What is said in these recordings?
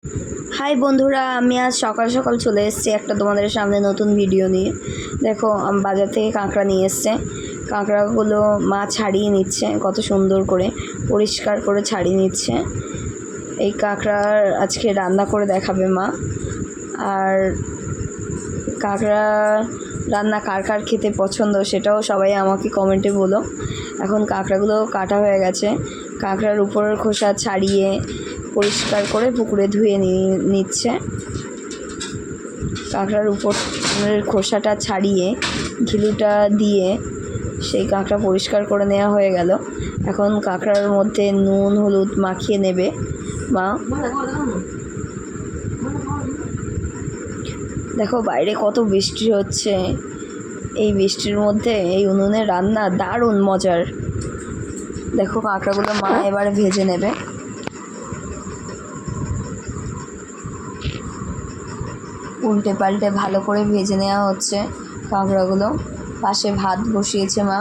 High বন্ধুরা, আমি আজ সকাল সকাল চলে এসেছি একটা তোমাদের সামনে নতুন ভিডিও নিয়ে। দেখো, বাজার থেকে কাঁকড়া নিয়ে এসছে। কাঁকড়াগুলো মা ছাড়িয়ে নিচ্ছে, কত সুন্দর করে পরিষ্কার করে ছাড়িয়ে নিচ্ছে। এই কাঁকড়ার আজকে রান্না করে দেখাবে মা। আর কাঁকড়া রান্না কার কার খেতে পছন্দ সেটাও সবাই আমাকে কমেন্টে বলো। এখন কাঁকড়াগুলো কাটা হয়ে গেছে, কাঁকড়ার উপরের খোসা ছাড়িয়ে পরিষ্কার করে পুকুরে ধুয়ে নিচ্ছে। কাঁকড়ার উপরের খোসাটা ছাড়িয়ে ঘিলুটা দিয়ে সেই কাঁকড়া পরিষ্কার করে নেওয়া হয়ে গেল। এখন কাঁকড়ার মধ্যে নুন হলুদ মাখিয়ে নেবে মা। দেখো বাইরে কত বৃষ্টি হচ্ছে, এই বৃষ্টির মধ্যে এই উনুনে রান্না দারুণ মজার। দেখো কাঁকড়াগুলো মা এবারে ভেজে নেবে। উল্টে পাল্টে ভালো করে ভেজে নেওয়া হচ্ছে কাঁকড়াগুলো। পাশে ভাত বসিয়েছে মা,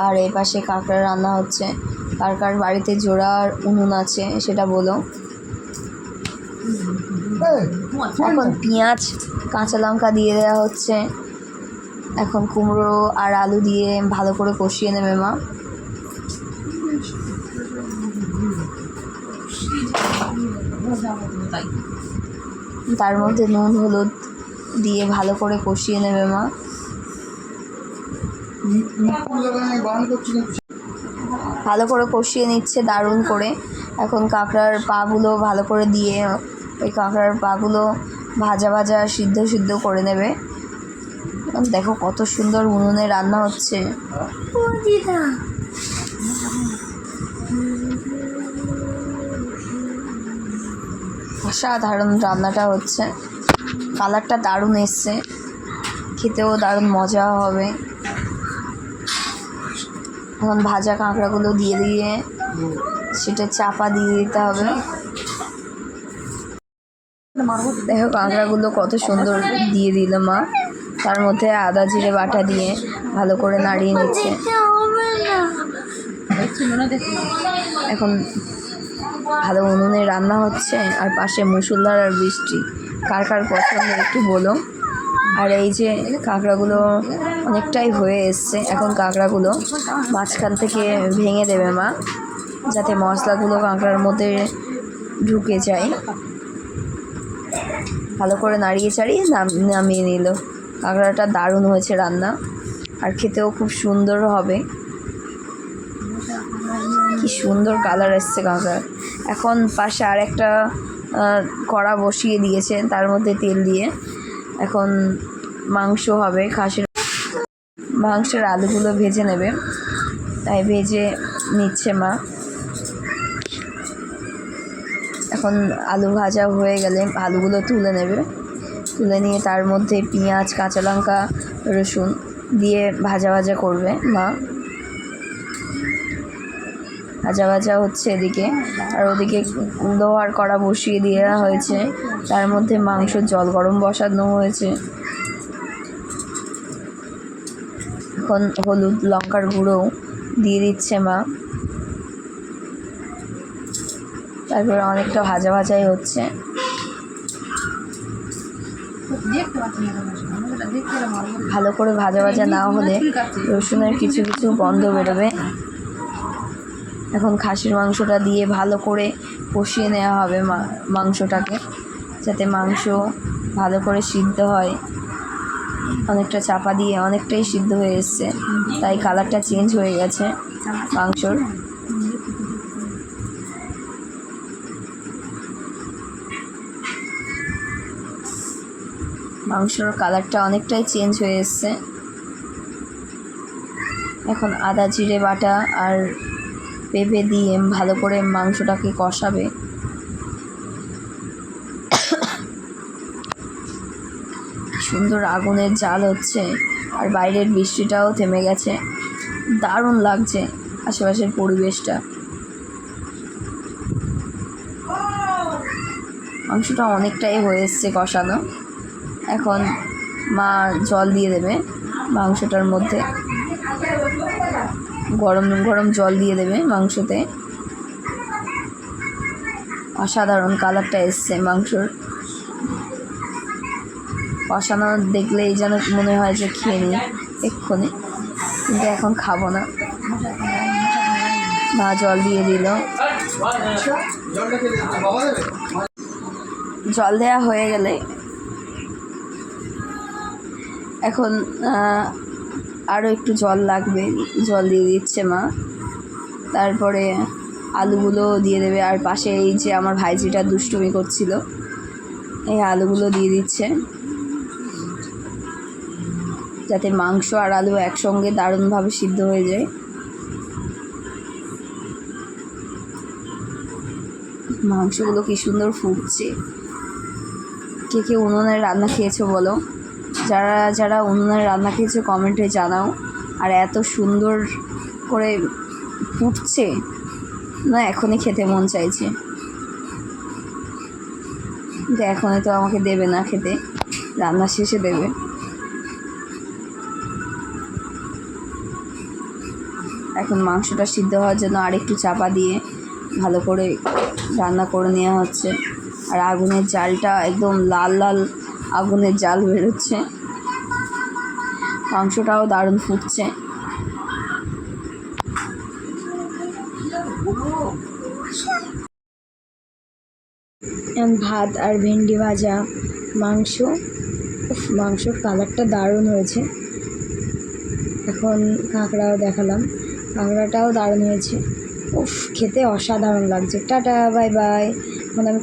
আর এই পাশে কাঁকড়া রান্না হচ্ছে। কার কার বাড়িতে জোড়া উনুন আছে সেটা বলো। এখন পেঁয়াজ কাঁচা লঙ্কা দিয়ে দেওয়া হচ্ছে। এখন কুমড়ো আর আলু দিয়ে ভালো করে কষিয়ে নেবে মা। তার মধ্যে নুন হলুদ দিয়ে ভালো করে কষিয়ে নেবে মা। ভালো করে কষিয়ে নিচ্ছে দারুণ করে। এখন কাঁকড়ার পাগুলো ভালো করে দিয়ে ওই কাঁকড়ার পাগুলো ভাজা ভাজা সিদ্ধ সিদ্ধ করে নেবে। দেখো কত সুন্দর উনুনে রান্না হচ্ছে। অসাধারণ রান্নাটা হচ্ছে, কালারটা দারুণ এসছে, খেতেও দারুণ মজা হবে। এখন ভাজা কাঁকড়াগুলো দিয়ে সেটা চাপা দিয়ে দিতে হবে। দেখো কাঁকড়াগুলো কত সুন্দর দিয়ে দিল মা। তার মধ্যে আদা জিরে বাটা দিয়ে ভালো করে নাড়িয়ে নিচ্ছে। এখন ভালো উনুনে রান্না হচ্ছে, আর পাশে মুষলধার আর বৃষ্টি। কার কার পছন্দ একটু বলো। আর এই যে কাঁকড়াগুলো অনেকটাই হয়ে এসছে, এখন কাঁকড়াগুলো মাঝখান থেকে ভেঙে দেবে মা, যাতে মশলাগুলো কাঁকড়ার মধ্যে ঢুকে যায়। ভালো করে নাড়িয়ে চাড়িয়ে নামিয়ে নিল। কাঁকড়াটা দারুণ হয়েছে রান্না, আর খেতেও খুব সুন্দর হবে। কি সুন্দর কালার এসছে কাঁকড়ার। এখন পাশে আর একটা কড়া বসিয়ে দিয়েছে, তার মধ্যে তেল দিয়ে এখন মাংস হবে। খাসির মাংসের আলুগুলো ভেজে নেবে, তাই ভেজে নিচ্ছে মা। এখন আলু ভাজা হয়ে গেলে আলুগুলো তুলে নেবে। তুলে নিয়ে তার মধ্যে পেঁয়াজ কাঁচা লঙ্কা রসুন দিয়ে ভাজা ভাজা করবে মা। ভাজা ভাজা হচ্ছে এদিকে, আর ওদিকে লোহার কড়া বসিয়ে দেওয়া হয়েছে, তার মধ্যে মাংসের জল গরম বসানো হয়েছে। এখন হলুদ লঙ্কার গুঁড়ো দিয়ে দিচ্ছে মা। তারপরে অনেকটা ভাজা ভাজাই হচ্ছে। ভালো করে ভাজা ভাজা না হলে রসুনের কিছু কিছু গন্ধ বেরোবে। এখন খাসির মাংসটা দিয়ে ভালো করে কষিয়ে নেওয়া হবে মাংসটাকে, যাতে মাংস ভালো করে সিদ্ধ হয়। অনেকটা চাপা দিয়ে অনেকটাই সিদ্ধ হয়ে এসছে, তাই কালারটা চেঞ্জ হয়ে গেছে মাংসর। মাংসর কালারটা অনেকটাই চেঞ্জ হয়ে এসছে। এখন আদা জিরে বাটা আর পেঁপে দিয়ে ভালো করে মাংসটাকে কষাবে। সুন্দর আগুনের জাল হচ্ছে, আর বাইরের বৃষ্টিটাও থেমে গেছে। দারুণ লাগছে আশেপাশের পরিবেশটা। মাংসটা অনেকটাই হয়ে এসছে কষানো। এখন মা জল দিয়ে দেবে মাংসটার মধ্যে, গরম গরম জল দিয়ে দেবে মাংসতে। অসাধারণ কালারটা এসছে মাংসর, কষানো দেখলেই যেন মনে হয় যে খেয়ে নিই এক্ষুনি, কিন্তু এখন খাবো না। মা জল দিয়ে দিল, জল দেওয়া হয়ে গেলে এখন আরও একটু জল লাগবে, জল দিয়ে দিচ্ছে মা। তারপরে আলুগুলো দিয়ে দেবে, আর পাশে এই যে আমার ভাইজিটা দুষ্টুমি করছিল, এই আলুগুলো দিয়ে দিচ্ছে যাতে মাংস আর আলু একসঙ্গে দারুণভাবে সিদ্ধ হয়ে যায়। মাংসগুলো কি সুন্দর ফুটছে। কে কে উনুনের রান্না খেয়েছো বলো, যারা যারা উনুনের রান্না খেয়েছো কমেন্টে জানাও। আর এত সুন্দর করে ফুটছে না, এখনই খেতে মন চাইছে, কিন্তু এখনই তো আমাকে দেবে না খেতে, রান্না শেষে দেবে। এখন মাংসটা সিদ্ধ হওয়ার জন্য আরেকটু চাপা দিয়ে ভালো করে রান্না করে নেওয়া হচ্ছে। আর আগুনের জালটা একদম লাল লাল আগুনের জাল বেরোচ্ছে, মাংসটাও দারুণ ফুটছে। ভাত আর ভেন্ডি ভাজা, মাংস, মাংসর কালারটা দারুণ হয়েছে। এখন কাঁকড়াও দেখালাম, কাঁকড়াটাও দারুণ হয়েছে। উফ, খেতে অসাধারণ লাগছে। Tata, bye bye. এখন আমি